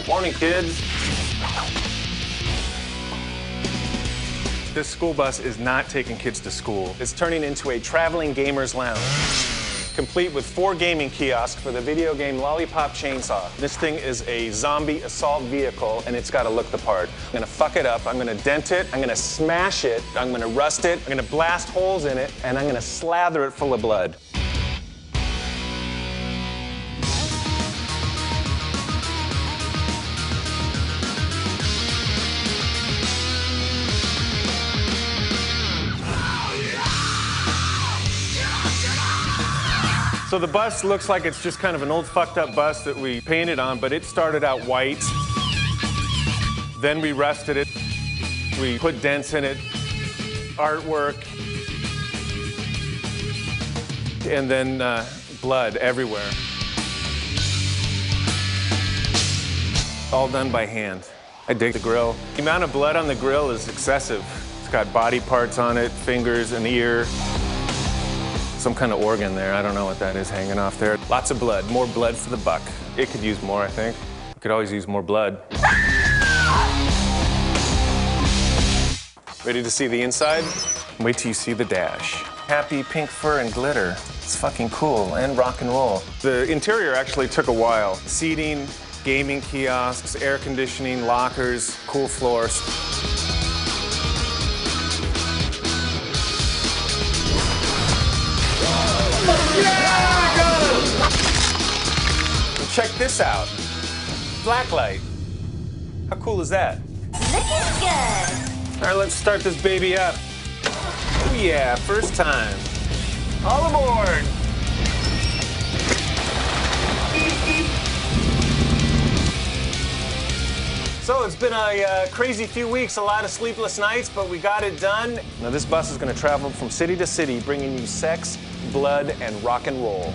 Morning, kids. This school bus is not taking kids to school. It's turning into a traveling gamer's lounge, complete with 4 gaming kiosks for the video game Lollipop Chainsaw. This thing is a zombie assault vehicle, and it's got to look the part. I'm gonna fuck it up, I'm gonna dent it, I'm gonna smash it, I'm gonna rust it, I'm gonna blast holes in it, and I'm gonna slather it full of blood. So the bus looks like it's just kind of an old fucked up bus that we painted on, but it started out white. Then we rusted it. We put dents in it, artwork, and then blood everywhere. All done by hand. I dig the grill. The amount of blood on the grill is excessive. It's got body parts on it, fingers, an ear. Some kind of organ there. I don't know what that is hanging off there. Lots of blood. More blood for the buck. It could use more, I think. It could always use more blood. Ready to see the inside? Wait till you see the dash. Happy pink fur and glitter. It's fucking cool and rock and roll. The interior actually took a while. Seating, gaming kiosks, air conditioning, lockers, cool floors. Yeah, got him! Check this out. Blacklight. How cool is that? Looking good. All right, let's start this baby up. Oh yeah, first time. All aboard. So it's been a crazy few weeks, a lot of sleepless nights, but we got it done. Now this bus is gonna travel from city to city, bringing you sex, blood, and rock and roll.